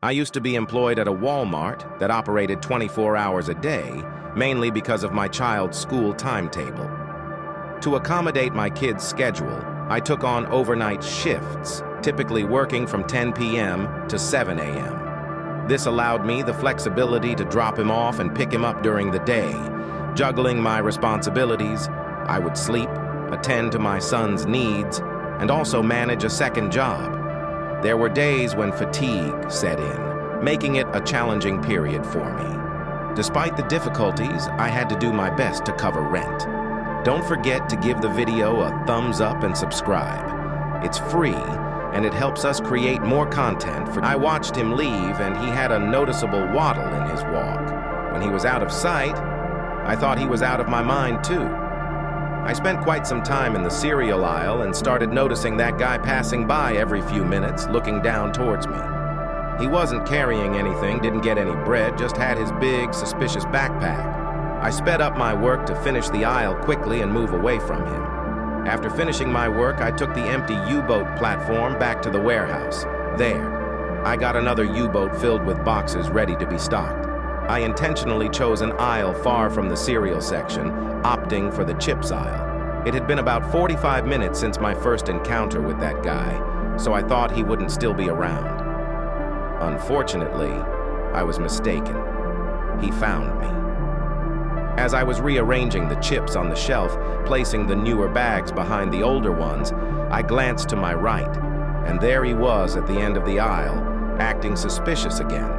I used to be employed at a Walmart that operated 24 hours a day, mainly because of my child's school timetable. To accommodate my kids' schedule, I took on overnight shifts, typically working from 10 p.m. to 7 a.m. This allowed me the flexibility to drop him off and pick him up during the day. Juggling my responsibilities, I would sleep, attend to my son's needs, and also manage a second job. There were days when fatigue set in, making it a challenging period for me. Despite the difficulties, I had to do my best to cover rent. Don't forget to give the video a thumbs up and subscribe. It's free, and it helps us create more content. I watched him leave, and he had a noticeable waddle in his walk. When he was out of sight, I thought he was out of my mind too. I spent quite some time in the cereal aisle and started noticing that guy passing by every few minutes, looking down towards me. He wasn't carrying anything, didn't get any bread, just had his big, suspicious backpack. I sped up my work to finish the aisle quickly and move away from him. After finishing my work, I took the empty U-boat platform back to the warehouse. There, I got another U-boat filled with boxes ready to be stocked. I intentionally chose an aisle far from the cereal section, opting for the chips aisle. It had been about 45 minutes since my first encounter with that guy, so I thought he wouldn't still be around. Unfortunately, I was mistaken. He found me. As I was rearranging the chips on the shelf, placing the newer bags behind the older ones, I glanced to my right, and there he was at the end of the aisle, acting suspicious again.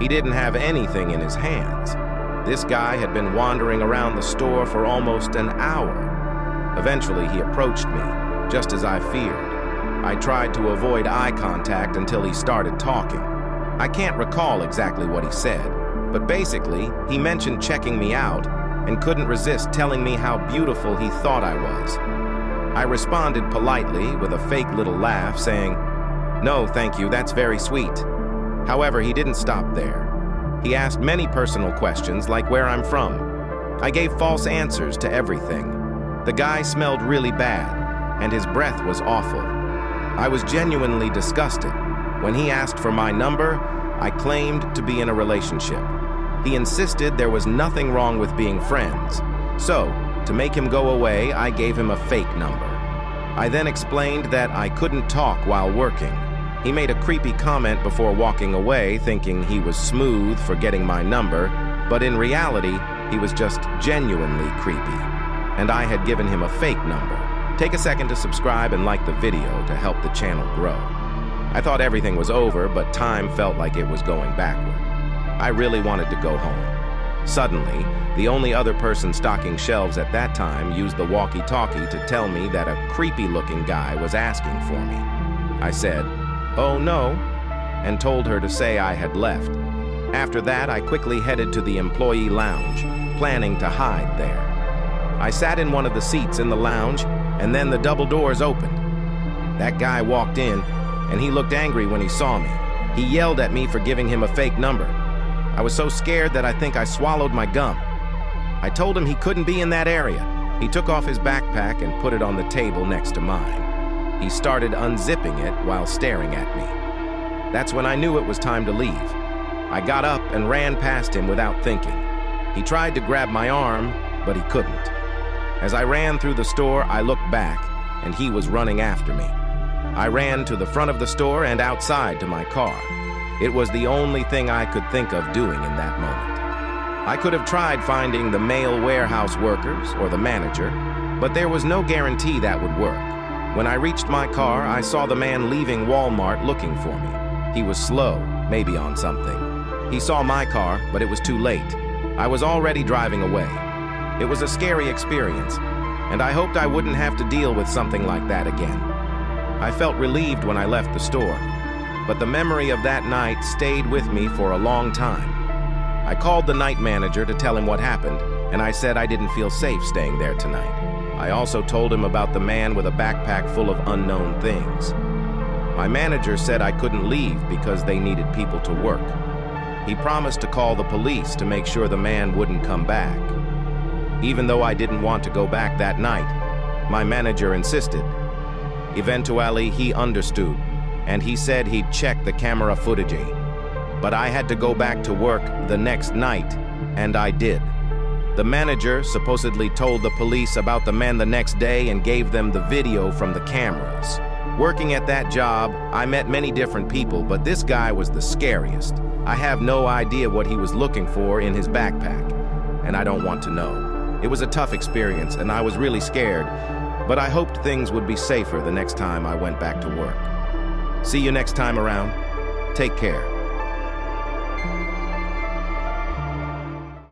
He didn't have anything in his hands. This guy had been wandering around the store for almost an hour. Eventually, he approached me, just as I feared. I tried to avoid eye contact until he started talking. I can't recall exactly what he said, but basically, he mentioned checking me out and couldn't resist telling me how beautiful he thought I was. I responded politely with a fake little laugh, saying, "No, thank you, that's very sweet." However, he didn't stop there. He asked many personal questions, like where I'm from. I gave false answers to everything. The guy smelled really bad, and his breath was awful. I was genuinely disgusted. When he asked for my number, I claimed to be in a relationship. He insisted there was nothing wrong with being friends. So, to make him go away, I gave him a fake number. I then explained that I couldn't talk while working. He made a creepy comment before walking away, thinking he was smooth for getting my number, but in reality, he was just genuinely creepy, and I had given him a fake number. Take a second to subscribe and like the video to help the channel grow. I thought everything was over, but time felt like it was going backward. I really wanted to go home. Suddenly, the only other person stocking shelves at that time used the walkie-talkie to tell me that a creepy-looking guy was asking for me. I said, "Oh no," and told her to say I had left. After that, I quickly headed to the employee lounge, planning to hide there. I sat in one of the seats in the lounge, and then the double doors opened. That guy walked in, and he looked angry when he saw me. He yelled at me for giving him a fake number. I was so scared that I think I swallowed my gum. I told him he couldn't be in that area. He took off his backpack and put it on the table next to mine. He started unzipping it while staring at me. That's when I knew it was time to leave. I got up and ran past him without thinking. He tried to grab my arm, but he couldn't. As I ran through the store, I looked back, and he was running after me. I ran to the front of the store and outside to my car. It was the only thing I could think of doing in that moment. I could have tried finding the male warehouse workers or the manager, but there was no guarantee that would work. When I reached my car, I saw the man leaving Walmart looking for me. He was slow, maybe on something. He saw my car, but it was too late. I was already driving away. It was a scary experience, and I hoped I wouldn't have to deal with something like that again. I felt relieved when I left the store, but the memory of that night stayed with me for a long time. I called the night manager to tell him what happened, and I said I didn't feel safe staying there tonight. I also told him about the man with a backpack full of unknown things. My manager said I couldn't leave because they needed people to work. He promised to call the police to make sure the man wouldn't come back. Even though I didn't want to go back that night, my manager insisted. Eventually, he understood, and he said he'd check the camera footage. but I had to go back to work the next night, and I did. The manager supposedly told the police about the man the next day and gave them the video from the cameras. Working at that job, I met many different people, but this guy was the scariest. I have no idea what he was looking for in his backpack, and I don't want to know. It was a tough experience, and I was really scared, but I hoped things would be safer the next time I went back to work. See you next time around. Take care.